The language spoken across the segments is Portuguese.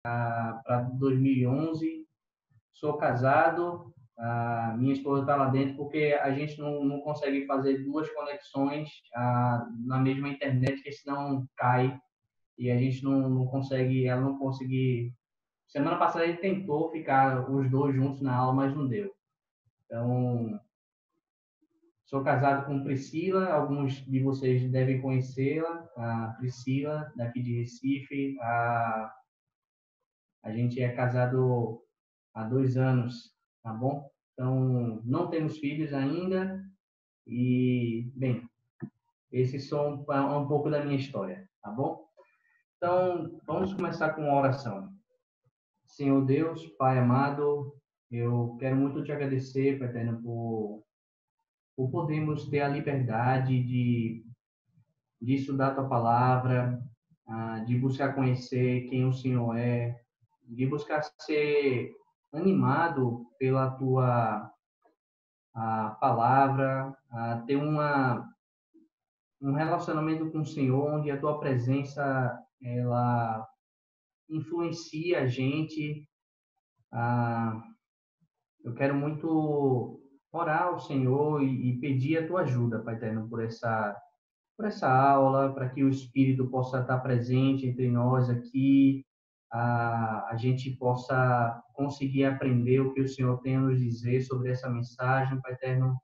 para 2011. Sou casado, minha esposa está lá dentro porque a gente não consegue fazer duas conexões na mesma internet, porque senão cai e a gente não consegue, ela não consegue. Semana passada a gente tentou ficar os dois juntos na aula, mas não deu. Então, sou casado com Priscila, alguns de vocês devem conhecê-la, a Priscila, daqui de Recife. A gente é casado há 2 anos, tá bom? Então, não temos filhos ainda e, bem, esses são um pouco da minha história, tá bom? Então, vamos começar com uma oração. Senhor Deus, Pai amado, eu quero muito te agradecer, Pai Eterno, por podermos ter a liberdade de estudar a tua palavra, de buscar conhecer quem o Senhor é, de buscar ser animado pela tua palavra, ter um relacionamento com o Senhor, onde a tua presença ela influencia a gente. Eu quero muito orar ao Senhor e pedir a tua ajuda, Pai Eterno, por essa aula, para que o Espírito possa estar presente entre nós aqui, a gente possa conseguir aprender o que o Senhor tem a nos dizer sobre essa mensagem, Pai Eterno.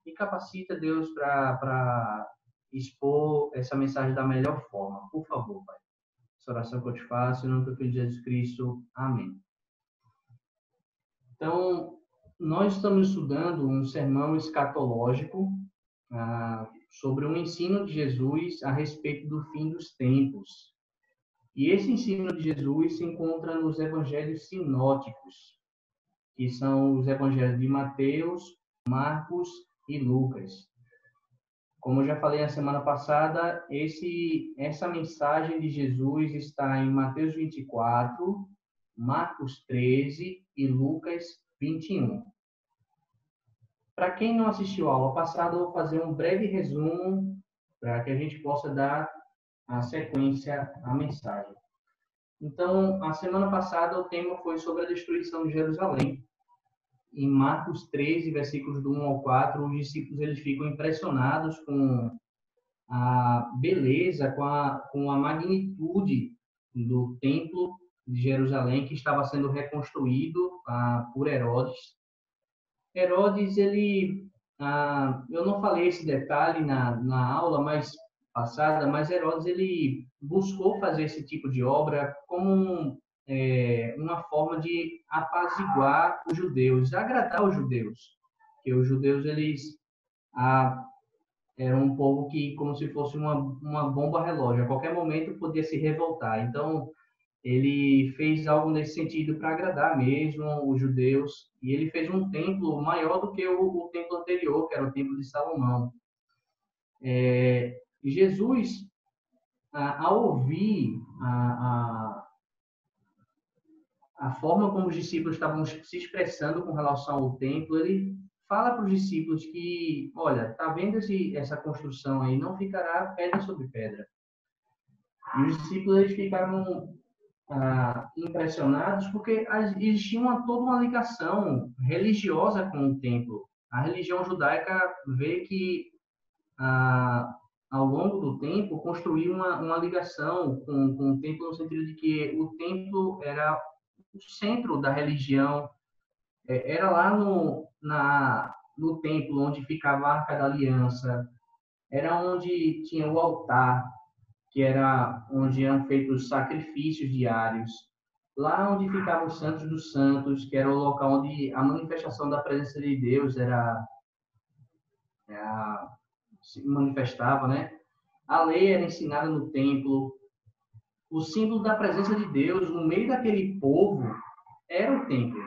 E capacita, Deus, para expor essa mensagem da melhor forma. Por favor, Pai. Essa oração que eu te faço, em nome do Filho de Jesus Cristo. Amém. Então, nós estamos estudando um sermão escatológico sobre um ensino de Jesus a respeito do fim dos tempos. E esse ensino de Jesus se encontra nos evangelhos sinóticos, que são os evangelhos de Mateus, Marcos e Lucas. Como eu já falei na semana passada, essa mensagem de Jesus está em Mateus 24, Marcos 13 e Lucas 21. Para quem não assistiu a aula passada, eu vou fazer um breve resumo para que a gente possa dar a sequência à mensagem. Então, a semana passada o tema foi sobre a destruição de Jerusalém. Em Marcos 13, versículos do 1 ao 4, os discípulos eles ficam impressionados com a beleza, com a magnitude do templo de Jerusalém que estava sendo reconstruído por Herodes. Herodes, eu não falei esse detalhe na aula passada, mas Herodes ele buscou fazer esse tipo de obra como uma forma de apaziguar os judeus, agradar os judeus, porque os judeus eles eram um povo que, como se fosse uma bomba relógio, a qualquer momento podia se revoltar. Então, ele fez algo nesse sentido para agradar mesmo os judeus, e ele fez um templo maior do que o templo anterior, que era o templo de Salomão. Jesus, ao ouvir a forma como os discípulos estavam se expressando com relação ao templo, ele fala para os discípulos que, olha, tá vendo essa construção aí, não ficará pedra sobre pedra. E os discípulos eles ficaram impressionados porque existia toda uma ligação religiosa com o templo. A religião judaica vê que ao longo do tempo construiu uma ligação com o templo no sentido de que o templo era o centro da religião, era lá no templo onde ficava a Arca da Aliança, era onde tinha o altar, que era onde eram feitos sacrifícios diários, lá onde ficava o Santos dos Santos, que era o local onde a manifestação da presença de Deus se manifestava, né? A lei era ensinada no templo, o símbolo da presença de Deus no meio daquele povo era o templo.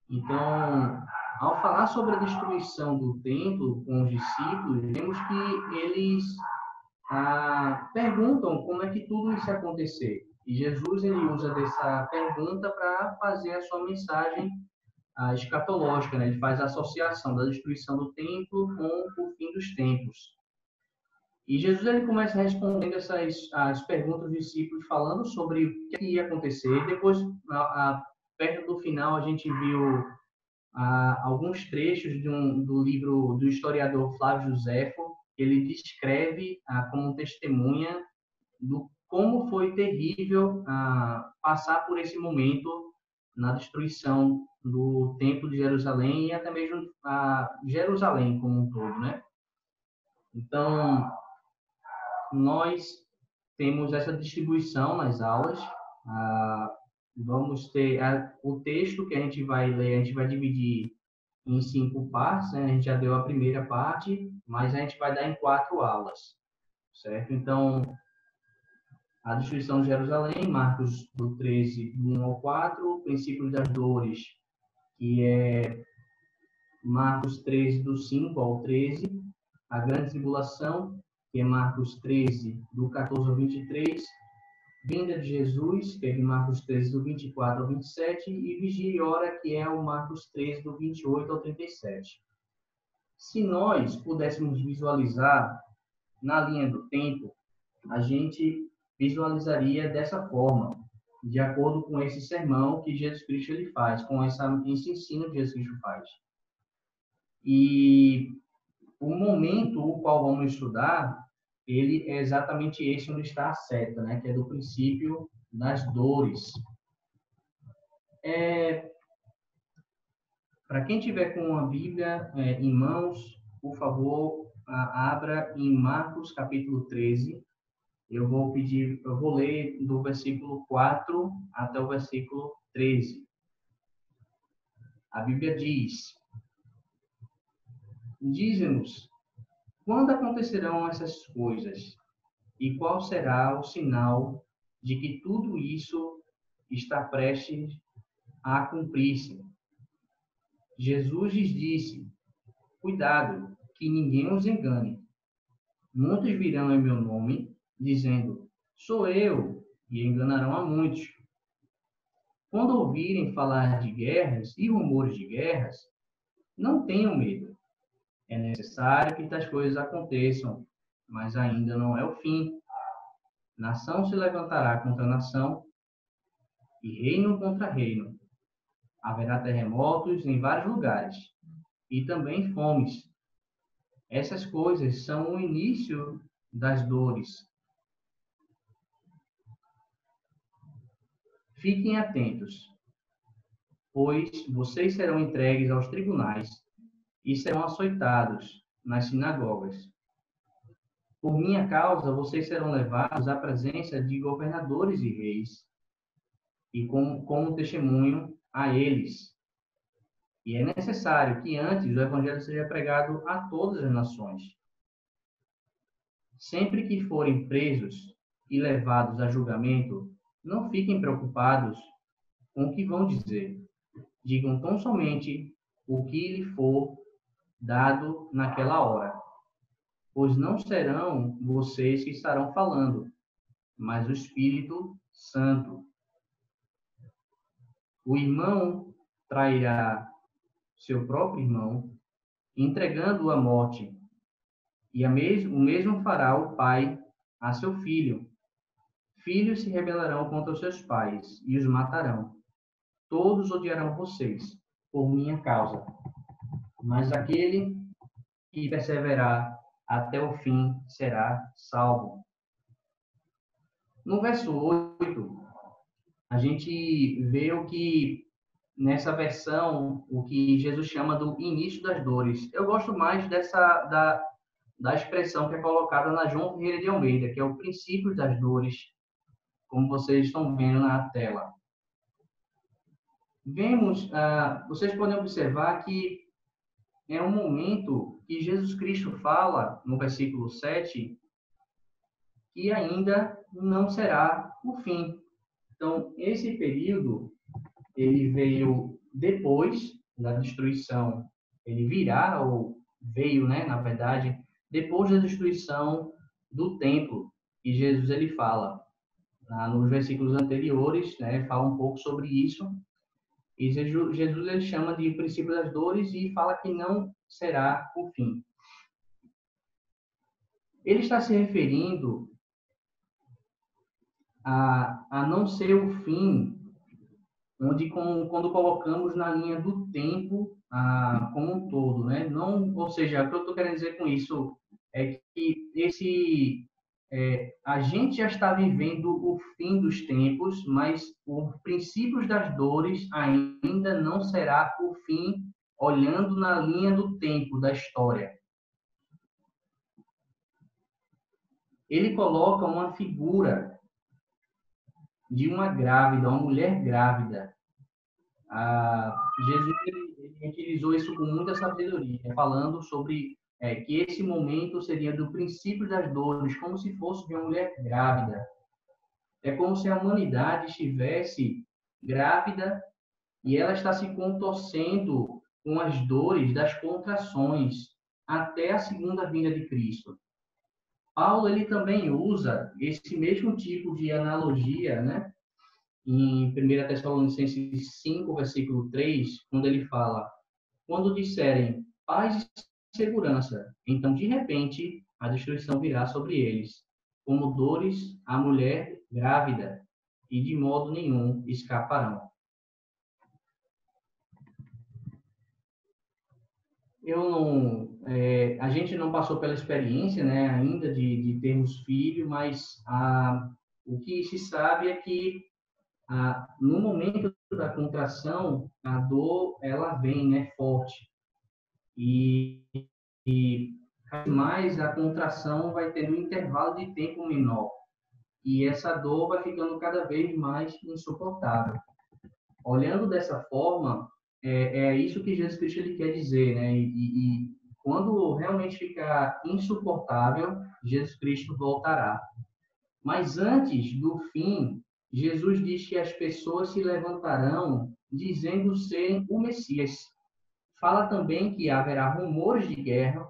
Então, ao falar sobre a destruição do templo com os discípulos, vemos que eles perguntam como é que tudo isso ia acontecer. E Jesus ele usa dessa pergunta para fazer a sua mensagem escatológica, né? Ele faz a associação da destruição do templo com o fim dos tempos. E Jesus ele começa respondendo as perguntas dos discípulos, falando sobre o que ia acontecer. Depois, perto do final, a gente viu alguns trechos do livro do historiador Flávio Josefo. Ele descreve como testemunha do como foi terrível passar por esse momento na destruição do Templo de Jerusalém e até mesmo Jerusalém como um todo, né? Então, nós temos essa distribuição nas aulas. Vamos ter o texto que a gente vai ler, a gente vai dividir em 5 partes, né? A gente já deu a primeira parte, mas a gente vai dar em 4 aulas, certo? Então, a destruição de Jerusalém, Marcos do 13, do 1 ao 4, princípios das dores, que é Marcos 13, do 5 ao 13, a grande tribulação, que é Marcos 13, do 14 ao 23, vinda de Jesus, que é de Marcos 13, do 24 ao 27, e vigília e hora, que é o Marcos 13, do 28 ao 37. Se nós pudéssemos visualizar na linha do tempo, a gente visualizaria dessa forma, de acordo com esse sermão que Jesus Cristo ele faz, com esse ensino que Jesus Cristo faz. E o momento o qual vamos estudar, ele é exatamente esse onde está a seta, né? Que é do princípio das dores. Para quem tiver com a Bíblia em mãos, por favor, abra em Marcos capítulo 13. Eu vou ler do versículo 4 até o versículo 13. A Bíblia diz: Dize-nos, quando acontecerão essas coisas? E qual será o sinal de que tudo isso está prestes a cumprir-se? Jesus lhes disse: Cuidado, que ninguém os engane. Muitos virão em meu nome, dizendo: Sou eu, e enganarão a muitos. Quando ouvirem falar de guerras e rumores de guerras, não tenham medo. É necessário que tais coisas aconteçam, mas ainda não é o fim. Nação se levantará contra nação e reino contra reino. Haverá terremotos em vários lugares e também fomes. Essas coisas são o início das dores. Fiquem atentos, pois vocês serão entregues aos tribunais e serão açoitados nas sinagogas. Por minha causa, vocês serão levados à presença de governadores e reis, e como testemunho a eles. E é necessário que antes o evangelho seja pregado a todas as nações. Sempre que forem presos e levados a julgamento, não fiquem preocupados com o que vão dizer. Digam tão somente o que lhe for dado naquela hora, pois não serão vocês que estarão falando, mas o Espírito Santo. O irmão trairá seu próprio irmão, entregando-o à morte, e o mesmo fará o pai a seu filho. Filhos se rebelarão contra os seus pais e os matarão. Todos odiarão vocês por minha causa, mas aquele que perseverar até o fim será salvo. No verso 8, a gente vê o que, nessa versão, o que Jesus chama do início das dores. Eu gosto mais da expressão que é colocada na João Ferreira de Almeida, que é o princípio das dores, como vocês estão vendo na tela. Vocês podem observar que é um momento que Jesus Cristo fala, no versículo 7, que ainda não será o fim. Então, esse período, ele veio depois da destruição, ele virá, ou veio, né, na verdade, depois da destruição do templo. E Jesus, ele fala, nos versículos anteriores, né, fala um pouco sobre isso. E Jesus ele chama de princípio das dores e fala que não será o fim. Ele está se referindo a não ser o fim, onde quando colocamos na linha do tempo como um todo, né? Não, ou seja, o que eu estou querendo dizer com isso é que a gente já está vivendo o fim dos tempos, mas os princípios das dores ainda não será o fim, olhando na linha do tempo da história. Ele coloca uma figura de uma grávida, uma mulher grávida. Jesus ele utilizou isso com muita sabedoria, falando sobre que esse momento seria do princípio das dores, como se fosse de uma mulher grávida. É como se a humanidade estivesse grávida e ela está se contorcendo com as dores das contrações até a segunda vinda de Cristo. Paulo ele também usa esse mesmo tipo de analogia, né? Em 1 Tessalonicenses 5, versículo 3, quando ele fala: quando disserem paz e segurança, então de repente a destruição virá sobre eles, como dores à mulher grávida, e de modo nenhum escaparão. A gente não passou pela experiência, né, ainda de termos filho, mas o que se sabe é que no momento da contração, a dor ela vem, né, forte. E mais a contração vai tendo um intervalo de tempo menor. E essa dor vai ficando cada vez mais insuportável. Olhando dessa forma, é isso que Jesus Cristo ele quer dizer, né? E quando realmente ficar insuportável, Jesus Cristo voltará. Mas antes do fim, Jesus diz que as pessoas se levantarão dizendo serem o Messias. Fala também que haverá rumores de guerra,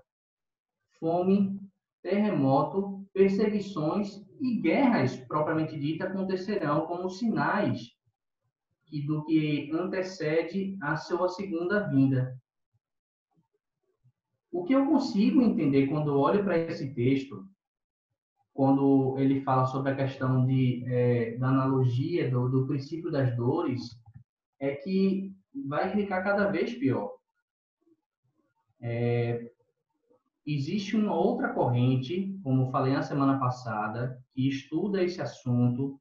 fome, terremoto, perseguições e guerras propriamente dita acontecerão como sinais do que antecede a sua segunda vinda. O que eu consigo entender quando olho para esse texto, quando ele fala sobre a questão da analogia, do princípio das dores, é que vai ficar cada vez pior. Existe uma outra corrente, como falei na semana passada, que estuda esse assunto,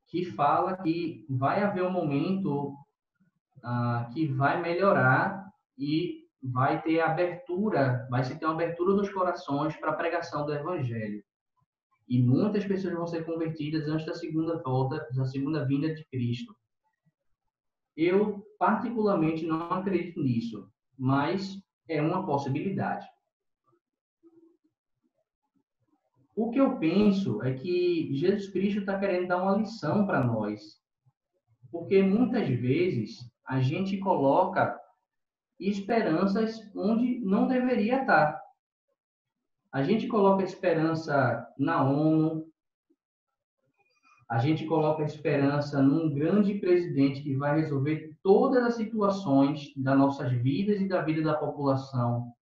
que fala que vai haver um momento que vai melhorar e vai ter abertura, vai se ter uma abertura dos corações para a pregação do Evangelho. E muitas pessoas vão ser convertidas antes da segunda volta, da segunda vinda de Cristo. Eu, particularmente, não acredito nisso, mas é uma possibilidade. O que eu penso é que Jesus Cristo está querendo dar uma lição para nós, porque muitas vezes a gente coloca esperanças onde não deveria estar. A gente coloca esperança na ONU, a gente coloca esperança num grande presidente que vai resolver todas as situações das nossas vidas e da vida da população.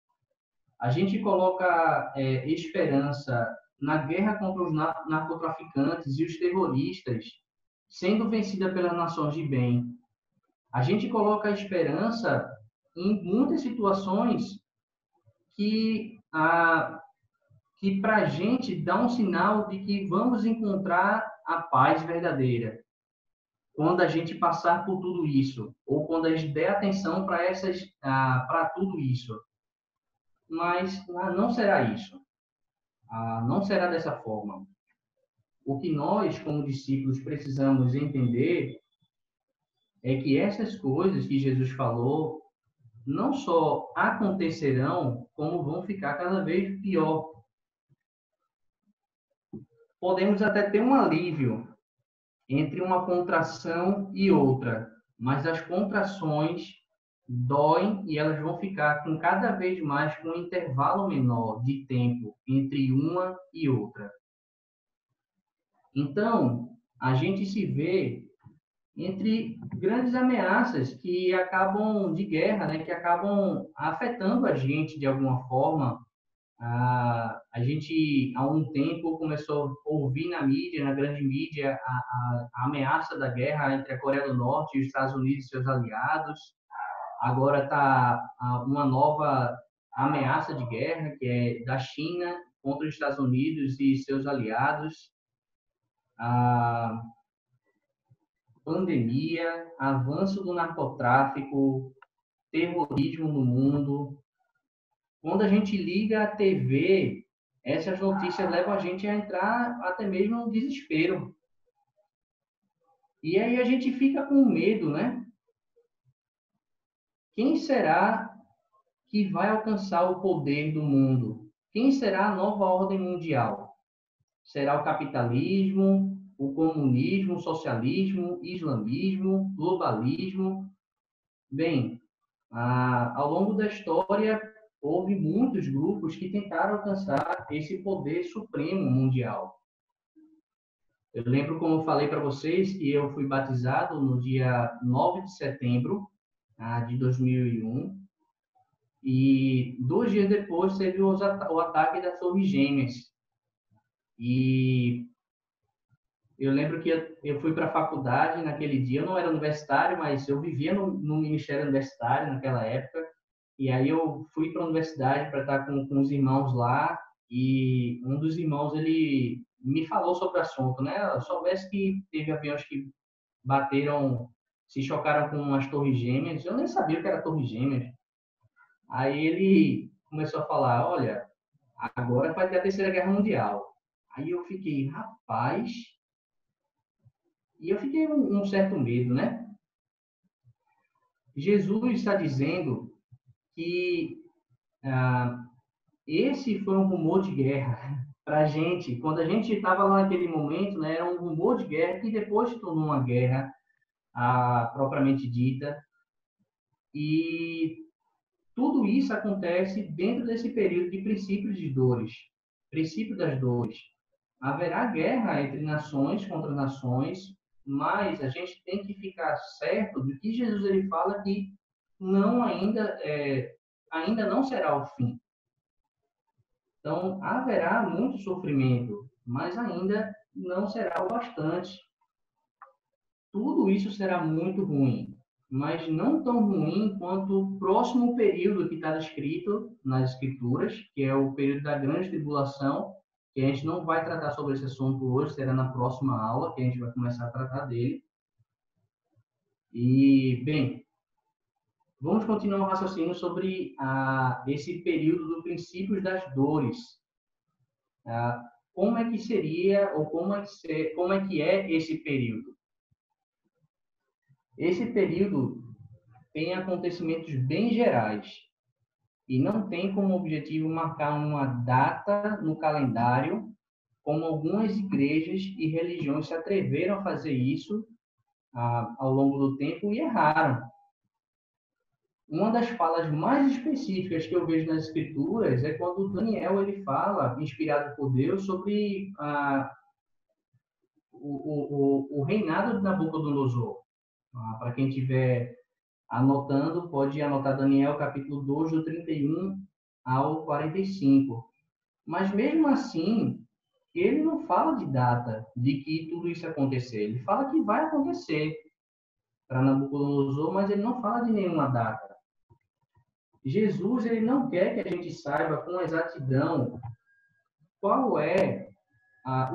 A gente coloca esperança na guerra contra os narcotraficantes e os terroristas, sendo vencida pelas nações de bem. A gente coloca a esperança em muitas situações que para a gente dá um sinal de que vamos encontrar a paz verdadeira. Quando a gente passar por tudo isso, ou quando a gente der atenção para tudo isso. Mas não será isso. Não será dessa forma. O que nós, como discípulos, precisamos entender é que essas coisas que Jesus falou não só acontecerão, como vão ficar cada vez pior. Podemos até ter um alívio entre uma contração e outra, mas as contrações doem e elas vão ficar com cada vez mais com um intervalo menor de tempo entre uma e outra. Então, a gente se vê entre grandes ameaças que acabam de guerra, né, que acabam afetando a gente de alguma forma. A gente, há um tempo, começou a ouvir na mídia, na grande mídia, a ameaça da guerra entre a Coreia do Norte e os Estados Unidos e seus aliados. Agora está uma nova ameaça de guerra, que é da China contra os Estados Unidos e seus aliados. A pandemia, avanço do narcotráfico, terrorismo no mundo. Quando a gente liga a TV, essas notícias levam a gente a entrar até mesmo no desespero. E aí a gente fica com medo, né? Quem será que vai alcançar o poder do mundo? Quem será a nova ordem mundial? Será o capitalismo, o comunismo, o socialismo, islamismo, globalismo? Bem, ao longo da história, houve muitos grupos que tentaram alcançar esse poder supremo mundial. Eu lembro, como eu falei para vocês, que eu fui batizado no dia 9 de setembro de 2001, e 2 dias depois teve o ataque das Torres Gêmeas. E eu lembro que eu fui para a faculdade naquele dia. Eu não era universitário, mas eu vivia no Ministério Universitário naquela época. E aí eu fui para a universidade para estar com os irmãos lá, e um dos irmãos, ele me falou sobre o assunto, né? Eu soubesse que teve aviões que bateram, se chocaram com as Torres Gêmeas. Eu nem sabia o que era Torres Gêmeas. Aí ele começou a falar, olha, agora vai ter a Terceira Guerra Mundial. Aí eu fiquei, rapaz, e eu fiquei um certo medo, né? Jesus está dizendo que esse foi um rumor de guerra para a gente. Quando a gente estava lá naquele momento, né, era um rumor de guerra que depois se tornou uma guerra propriamente dita. E tudo isso acontece dentro desse período de princípios de dores, princípio das dores. Haverá guerra entre nações contra nações, mas a gente tem que ficar certo de que Jesus ele fala que não ainda não será o fim. Então, haverá muito sofrimento, mas ainda não será o bastante. Tudo isso será muito ruim, mas não tão ruim quanto o próximo período que está descrito nas Escrituras, que é o período da grande tribulação, que a gente não vai tratar sobre esse assunto hoje, será na próxima aula que a gente vai começar a tratar dele. E, bem, vamos continuar o raciocínio sobre esse período do princípio das dores. Como é que seria, ou como é que é esse período? Esse período tem acontecimentos bem gerais e não tem como objetivo marcar uma data no calendário, como algumas igrejas e religiões se atreveram a fazer isso ao longo do tempo e erraram. Uma das falas mais específicas que eu vejo nas Escrituras é quando Daniel ele fala, inspirado por Deus, sobre o reinado de Nabucodonosor. Para quem estiver anotando, pode anotar Daniel capítulo 2, do 31 ao 45. Mas mesmo assim, ele não fala de data de que tudo isso acontecer. Ele fala que vai acontecer para Nabucodonosor, mas ele não fala de nenhuma data. Jesus ele não quer que a gente saiba com exatidão qual é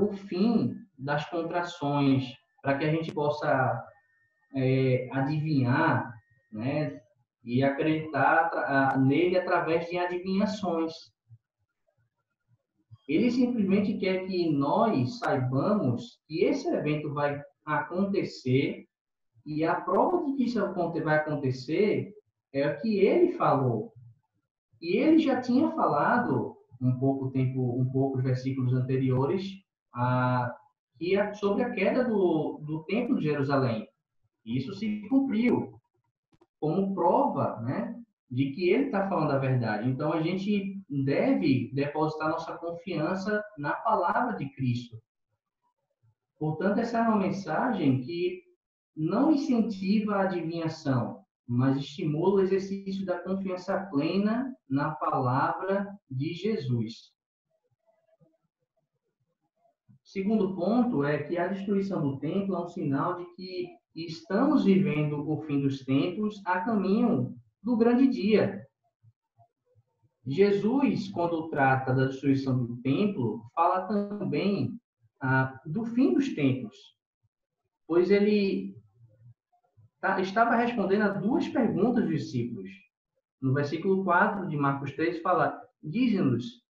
o fim das contrações, para que a gente possa adivinhar, né, e acreditar nele através de adivinhações. Ele simplesmente quer que nós saibamos que esse evento vai acontecer, e a prova de que isso vai acontecer é o que ele falou. E ele já tinha falado um pouco os versículos anteriores, sobre a queda do Templo de Jerusalém. Isso se cumpriu como prova, né, de que ele está falando a verdade. Então, a gente deve depositar nossa confiança na palavra de Cristo. Portanto, essa é uma mensagem que não incentiva a adivinhação, mas estimula o exercício da confiança plena na palavra de Jesus. Segundo ponto é que a destruição do templo é um sinal de que estamos vivendo o fim dos tempos a caminho do grande dia. Jesus, quando trata da destruição do templo, fala também do fim dos tempos, pois ele estava respondendo a duas perguntas dos discípulos. No versículo 4 de Marcos 3, fala: diz-nos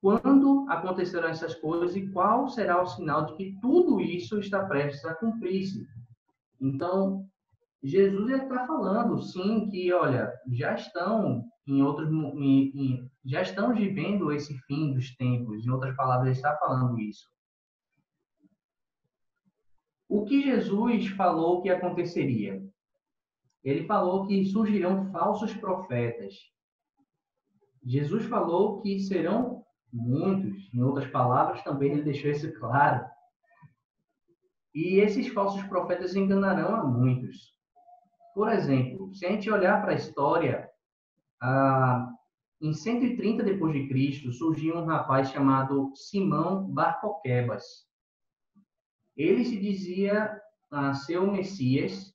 quando acontecerão essas coisas e qual será o sinal de que tudo isso está prestes a cumprir-se. Então, Jesus está falando, sim, que, olha, já estão já estamos vivendo esse fim dos tempos. Em outras palavras, ele está falando isso. O que Jesus falou que aconteceria? Ele falou que surgirão falsos profetas. Jesus falou que serão muitos. Em outras palavras, também ele deixou isso claro. E esses falsos profetas enganarão a muitos. Por exemplo, se a gente olhar para a história, em 130 depois de Cristo, surgiu um rapaz chamado Simão Bar Coquebas. Ele se dizia ser o Messias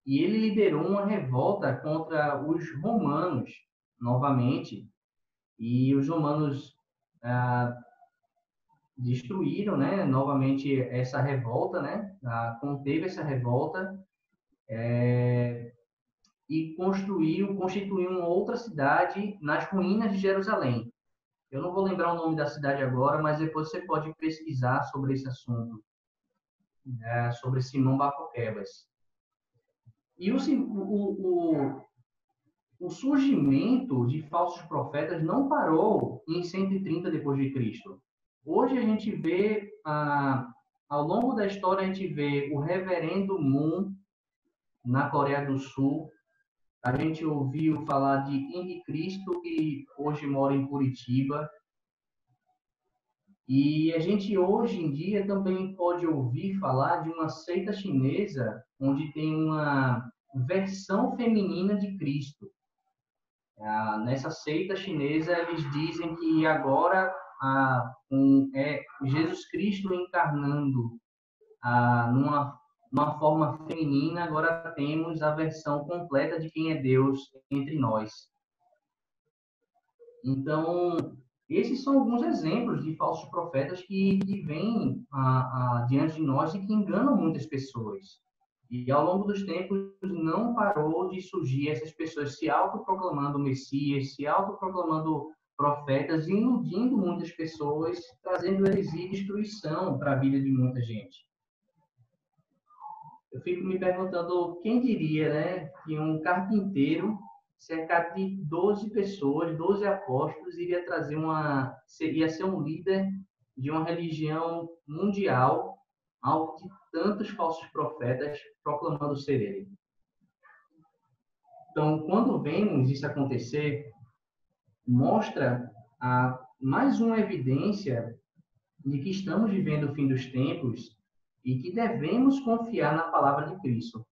e ele liderou uma revolta contra os romanos, novamente. E os romanos destruíram, né, novamente essa revolta, né, conteve essa revolta e constituiu uma outra cidade nas ruínas de Jerusalém. Eu não vou lembrar o nome da cidade agora, mas depois você pode pesquisar sobre esse assunto, sobre Simão Bar Coquebas. E o surgimento de falsos profetas não parou em 130 depois de Cristo. Hoje a gente vê, ao longo da história, a gente vê o reverendo Moon na Coreia do Sul. A gente ouviu falar de Henrique Cristo, que hoje mora em Curitiba. E a gente hoje em dia também pode ouvir falar de uma seita chinesa, onde tem uma versão feminina de Cristo. Nessa seita chinesa, eles dizem que agora é Jesus Cristo encarnando numa forma feminina, agora temos a versão completa de quem é Deus entre nós. Então, esses são alguns exemplos de falsos profetas que vêm diante de nós e que enganam muitas pessoas. E ao longo dos tempos não parou de surgir essas pessoas se autoproclamando Messias, se autoproclamando profetas, iludindo muitas pessoas, trazendo heresia e destruição para a vida de muita gente. Eu fico me perguntando, quem diria, né, que um carpinteiro, cerca de 12 pessoas, 12 apóstolos, iria ser um líder de uma religião mundial, algo de tantos falsos profetas proclamando ser ele. Então, quando vemos isso acontecer, mostra mais uma evidência de que estamos vivendo o fim dos tempos e que devemos confiar na palavra de Cristo.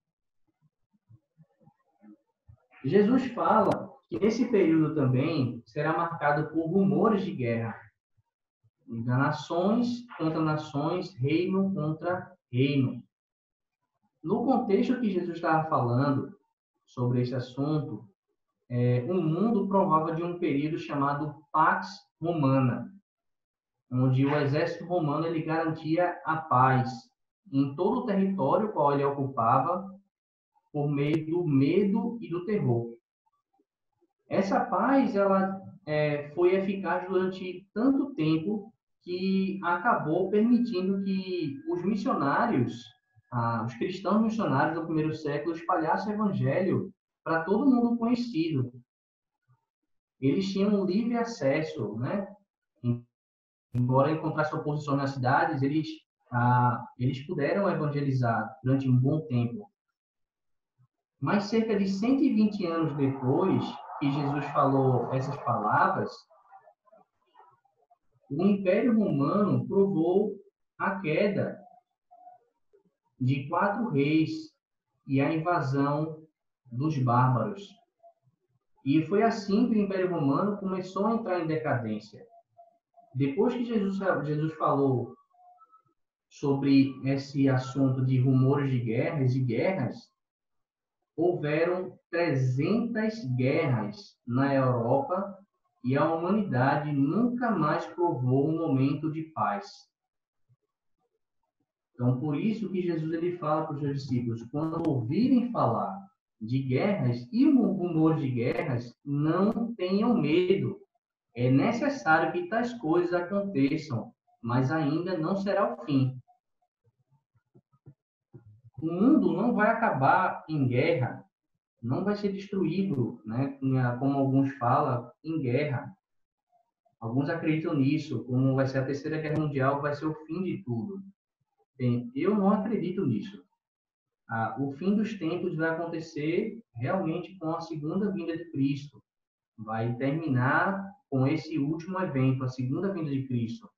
Jesus fala que nesse período também será marcado por rumores de guerra. Nações contra nações, reino contra reino. No contexto que Jesus estava falando sobre esse assunto, o mundo provava de um período chamado Pax Romana, onde o exército romano ele garantia a paz em todo o território qual ele ocupava por meio do medo e do terror. Essa paz ela foi eficaz durante tanto tempo que acabou permitindo que os missionários, os cristãos missionários do primeiro século, espalhassem o evangelho para todo mundo conhecido. Eles tinham livre acesso, né? Embora encontrassem oposição nas cidades, eles puderam evangelizar durante um bom tempo. Mas cerca de 120 anos depois que Jesus falou essas palavras, o Império Romano provou a queda. de 4 reis e a invasão dos bárbaros. E foi assim que o Império Romano começou a entrar em decadência. Depois que Jesus falou sobre esse assunto de rumores de guerras e guerras, houveram 300 guerras na Europa e a humanidade nunca mais provou um momento de paz. Então, por isso que Jesus ele fala para os seus discípulos, quando ouvirem falar de guerras e rumores de guerras, não tenham medo. É necessário que tais coisas aconteçam, mas ainda não será o fim. O mundo não vai acabar em guerra, não vai ser destruído, né? Como alguns falam, em guerra. Alguns acreditam nisso, como vai ser a Terceira Guerra Mundial, vai ser o fim de tudo. Bem, eu não acredito nisso. O fim dos tempos vai acontecer realmente com a segunda vinda de Cristo. Vai terminar com esse último evento, a segunda vinda de Cristo.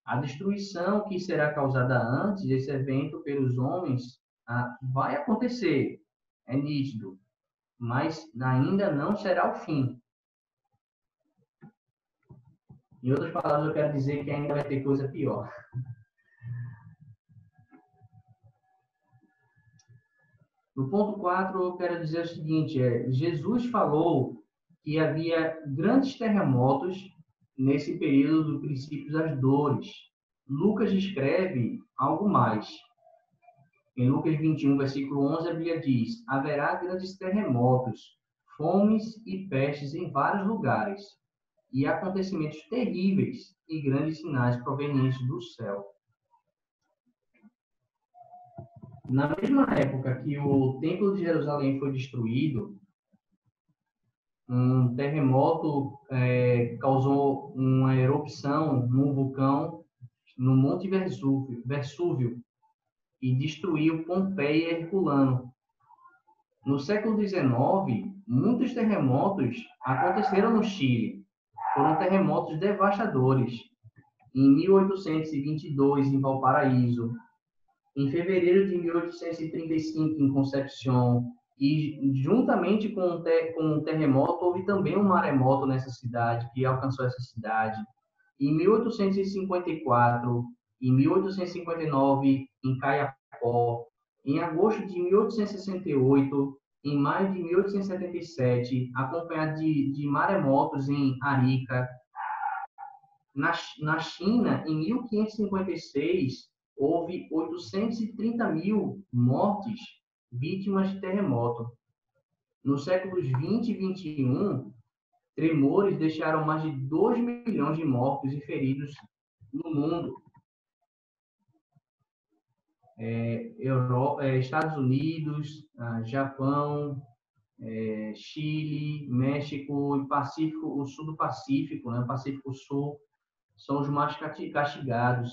A destruição que será causada antes desse evento pelos homens vai acontecer, é nítido, mas ainda não será o fim. Em outras palavras, eu quero dizer que ainda vai ter coisa pior. No ponto 4, eu quero dizer o seguinte, Jesus falou que havia grandes terremotos nesse período do princípio das dores. Lucas descreve algo mais. Em Lucas 21, versículo 11, a Bíblia diz: haverá grandes terremotos, fomes e pestes em vários lugares, e acontecimentos terríveis e grandes sinais provenientes do céu. Na mesma época que o Templo de Jerusalém foi destruído, um terremoto causou uma erupção num vulcão no Monte Versúvio e destruiu Pompeia e Herculano. No século XIX, muitos terremotos aconteceram no Chile. Foram terremotos devastadores. Em 1822, em Valparaíso, em fevereiro de 1835, em Concepción, e juntamente com o terremoto, houve também um maremoto nessa cidade, que alcançou essa cidade. Em 1854, em 1859, em Caiapó, em agosto de 1868, em maio de 1877, acompanhado de maremotos em Arica. Na China, em 1556, houve 830 mil mortes vítimas de terremoto. Nos séculos 20 e 21, tremores deixaram mais de 2 milhões de mortos e feridos no mundo. Estados Unidos, Japão, Chile, México e Pacífico, o sul do Pacífico, né? O Pacífico Sul, são os mais castigados.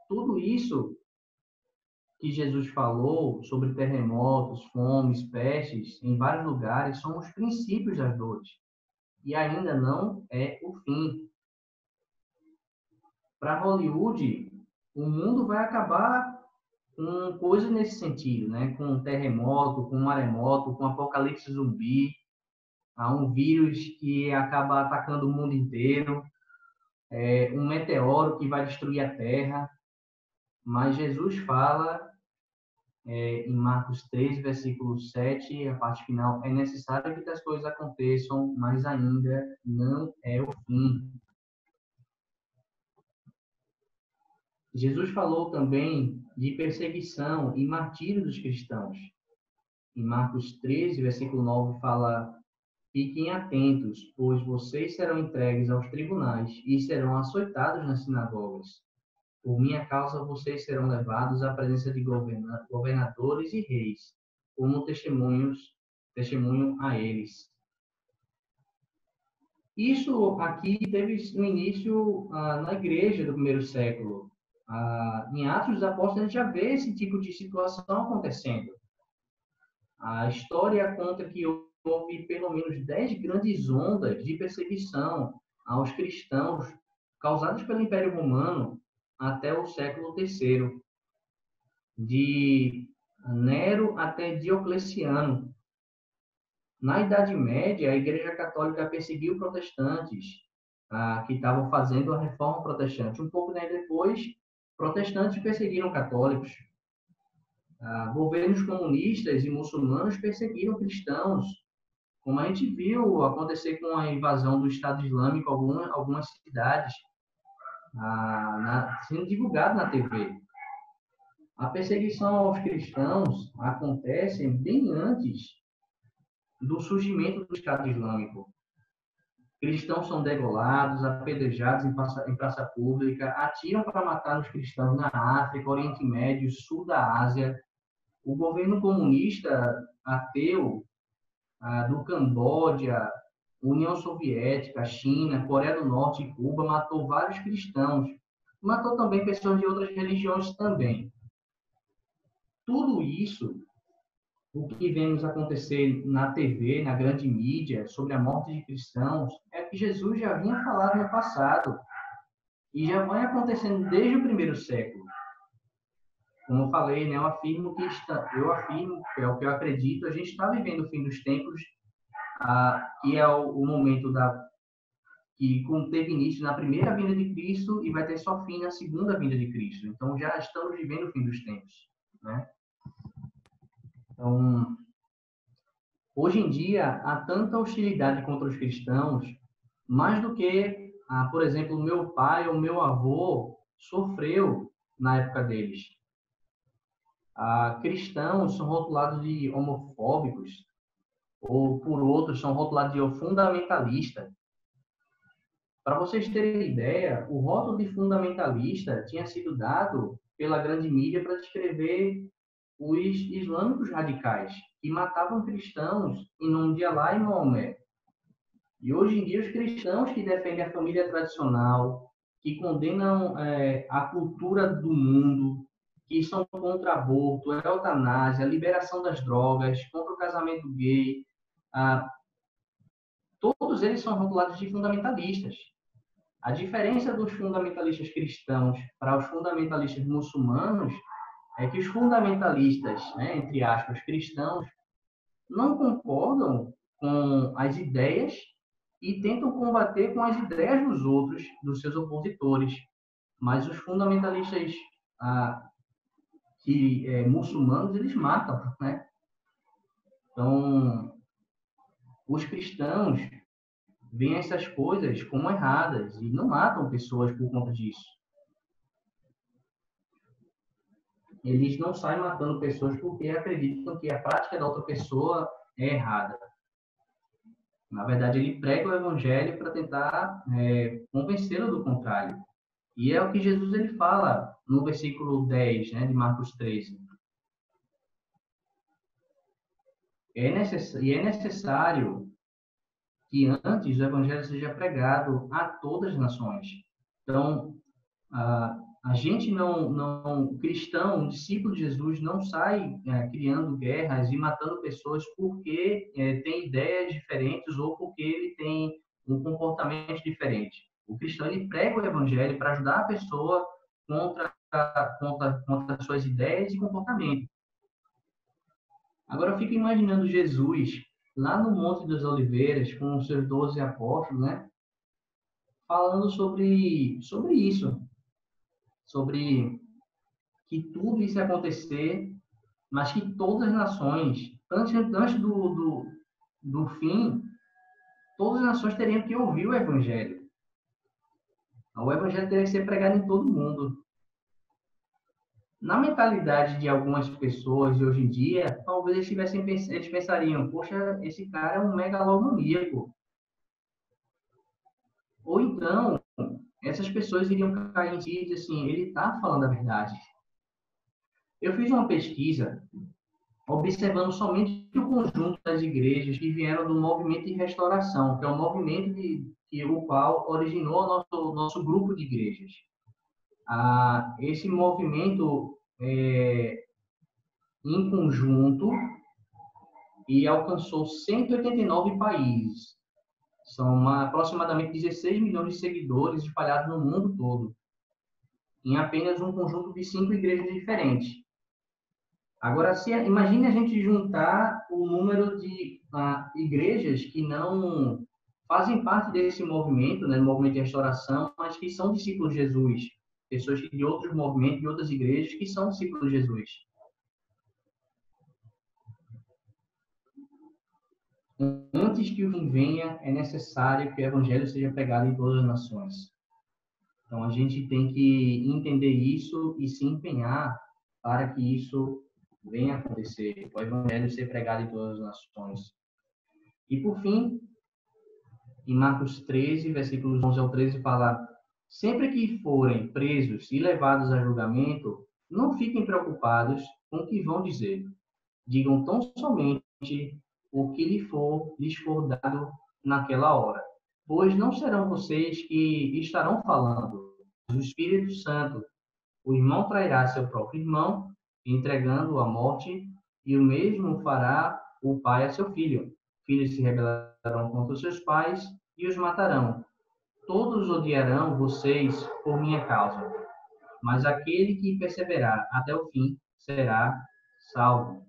Tudo isso que Jesus falou sobre terremotos, fomes, pestes, em vários lugares, são os princípios das dores. E ainda não é o fim. Para Hollywood, o mundo vai acabar com coisas nesse sentido, né? Com terremoto, com maremoto, com apocalipse zumbi, há um vírus que acaba atacando o mundo inteiro, um meteoro que vai destruir a Terra. Mas Jesus fala em Marcos 3, versículo 7, a parte final, é necessário que as coisas aconteçam, mas ainda não é o fim. Jesus falou também de perseguição e martírio dos cristãos. Em Marcos 13, versículo 9, fala: fiquem atentos, pois vocês serão entregues aos tribunais e serão açoitados nas sinagogas. Por minha causa, vocês serão levados à presença de governadores e reis, como testemunho a eles. Isso aqui teve no início na igreja do primeiro século. Em Atos dos Apóstolos, a gente já vê esse tipo de situação acontecendo. A história conta que houve pelo menos 10 grandes ondas de perseguição aos cristãos causadas pelo Império Romano até o século III. de Nero até Diocleciano. Na Idade Média, a Igreja Católica perseguiu protestantes que estavam fazendo a reforma protestante. Um pouco depois, protestantes perseguiram católicos. Governos comunistas e muçulmanos perseguiram cristãos, como a gente viu acontecer com a invasão do Estado Islâmico em algumas cidades, sendo divulgado na TV. A perseguição aos cristãos acontece bem antes do surgimento do Estado Islâmico. Cristãos são degolados, apedrejados em praça pública, atiram para matar os cristãos na África, Oriente Médio, Sul da Ásia. O governo comunista ateu do Camboja, União Soviética, China, Coreia do Norte e Cuba matou vários cristãos. Matou também pessoas de outras religiões também. Tudo isso, o que vemos acontecer na TV, na grande mídia, sobre a morte de cristãos, é que Jesus já vinha falado no passado e já vai acontecendo desde o primeiro século. Como eu falei, né, eu afirmo, que é o que eu acredito, a gente está vivendo o fim dos tempos, que é o momento que teve início na primeira vinda de Cristo e vai ter só fim na segunda vinda de Cristo. Então, já estamos vivendo o fim dos tempos, né? Então, hoje em dia, há tanta hostilidade contra os cristãos, mais do que, por exemplo, meu pai ou meu avô sofreu na época deles. Cristãos são rotulados de homofóbicos, ou por outros são rotulados de fundamentalista. Para vocês terem ideia, o rótulo de fundamentalista tinha sido dado pela grande mídia para descrever os islâmicos radicais, que matavam cristãos em nome de Alá e Maomé. E hoje em dia, os cristãos que defendem a família tradicional, que condenam a cultura do mundo, que são contra aborto, a eutanásia, a liberação das drogas, contra o casamento gay, todos eles são rotulados de fundamentalistas. A diferença dos fundamentalistas cristãos para os fundamentalistas muçulmanos é que os fundamentalistas, né, entre aspas, cristãos, não concordam com as ideias e tentam combater com as ideias dos outros, dos seus opositores. Mas os fundamentalistas muçulmanos, eles matam, né? Então, os cristãos veem essas coisas como erradas e não matam pessoas por conta disso. Eles não saem matando pessoas porque acreditam que a prática da outra pessoa é errada. Na verdade, ele prega o evangelho para tentar convencê-lo do contrário. E é o que Jesus ele fala no versículo 10, né, de Marcos 13. É necessário que antes o evangelho seja pregado a todas as nações. Então, a gente cristão, um discípulo de Jesus, não sai criando guerras e matando pessoas porque tem ideias diferentes ou porque ele tem um comportamento diferente. O cristão, ele prega o evangelho para ajudar a pessoa contra suas ideias e comportamento. Agora, eu fico imaginando Jesus lá no Monte das Oliveiras, com os seus 12 apóstolos, né? Falando sobre isso. Sobre que tudo isso ia acontecer, mas que todas as nações, antes do fim, todas as nações teriam que ouvir o Evangelho. O Evangelho teria que ser pregado em todo mundo. Na mentalidade de algumas pessoas de hoje em dia, talvez eles pensariam, poxa, esse cara é um megalomaníaco. Ou então, essas pessoas iriam cair em si e dizer assim, ele está falando a verdade. Eu fiz uma pesquisa observando somente o conjunto das igrejas que vieram do movimento de restauração, que é o movimento o qual originou o nosso grupo de igrejas. Esse movimento em conjunto e alcançou 189 países. São aproximadamente 16 milhões de seguidores espalhados no mundo todo, em apenas um conjunto de 5 igrejas diferentes. Agora, imagine a gente juntar o número de igrejas que não fazem parte desse movimento, né, movimento de restauração, mas que são discípulos de Jesus. Pessoas de outros movimentos, de outras igrejas, que são discípulos de Jesus. Antes que o fim venha, é necessário que o evangelho seja pregado em todas as nações. Então, a gente tem que entender isso e se empenhar para que isso venha a acontecer, o evangelho ser pregado em todas as nações. E, por fim, em Marcos 13, versículos 11 ao 13, fala: sempre que forem presos e levados a julgamento, não fiquem preocupados com o que vão dizer. Digam tão somente o que lhes for dado naquela hora. Pois não serão vocês que estarão falando, mas o Espírito Santo. O irmão trairá seu próprio irmão, entregando-o à morte, e o mesmo fará o pai a seu filho. Filhos se rebelarão contra os seus pais e os matarão. Todos odiarão vocês por minha causa, mas aquele que perseverar até o fim será salvo.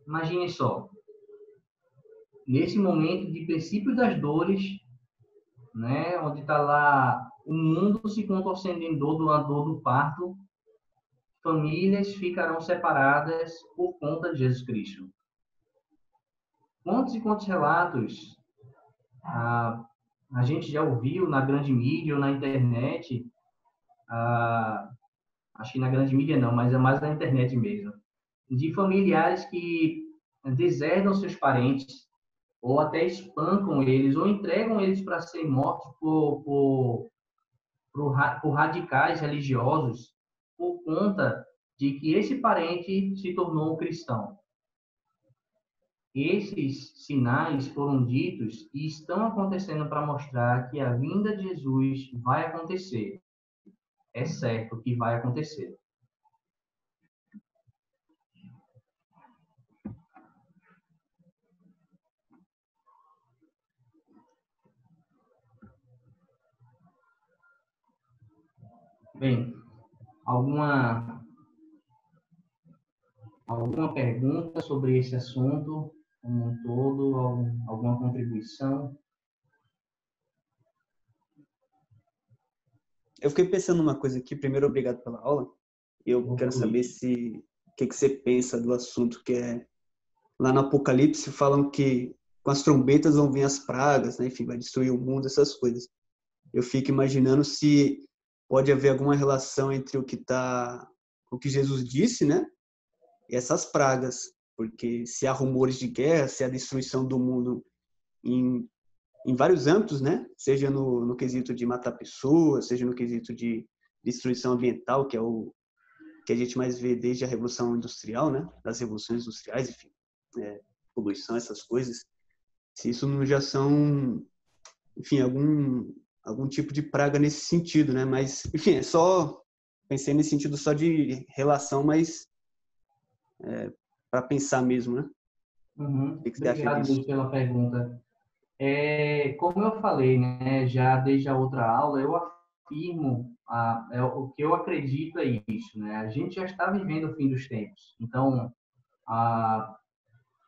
Imagine só, nesse momento de princípio das dores, né, onde está lá o mundo se contorcendo em dor, a dor do parto, famílias ficarão separadas por conta de Jesus Cristo. Quantos e quantos relatos a gente já ouviu na grande mídia ou na internet, acho que na grande mídia não, mas é mais na internet mesmo, de familiares que deserdam seus parentes, ou até espancam eles, ou entregam eles para serem mortos por radicais religiosos, por conta de que esse parente se tornou um cristão. Esses sinais foram ditos e estão acontecendo para mostrar que a vinda de Jesus vai acontecer. É certo que vai acontecer. Bem, alguma pergunta sobre esse assunto como um todo? Alguma contribuição? Eu fiquei pensando numa coisa aqui. Primeiro, obrigado pela aula. Eu quero saber o que você pensa do assunto, que é lá no Apocalipse falam que com as trombetas vão vir as pragas, né? Enfim, vai destruir o mundo, essas coisas. Eu fico imaginando se pode haver alguma relação entre o que Jesus disse, né? E essas pragas, porque se há rumores de guerra, se há destruição do mundo em, em vários âmbitos, né? Seja no quesito de matar pessoas, seja no quesito de destruição ambiental, que é o que a gente mais vê desde a Revolução Industrial, né? Das revoluções industriais, enfim, poluição, essas coisas. Se isso não já são, enfim, algum tipo de praga nesse sentido, né? Mas, enfim, pensei nesse sentido só de relação, mas para pensar mesmo, né? Uhum. O que você acha Obrigado, disso? Luiz, pela pergunta. Como eu falei, né, já desde a outra aula, eu afirmo, o que eu acredito é isso, né? A gente já está vivendo o fim dos tempos. Então,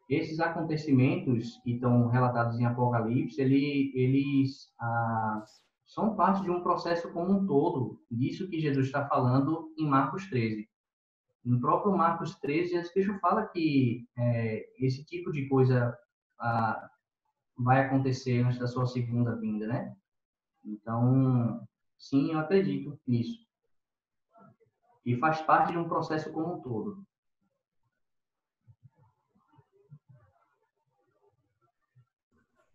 esses acontecimentos que estão relatados em Apocalipse, eles são parte de um processo como um todo, disso que Jesus está falando em Marcos 13. No próprio Marcos 13, Jesus Cristo fala que esse tipo de coisa vai acontecer antes da sua segunda vinda, né? Então, sim, eu acredito nisso. E faz parte de um processo como um todo.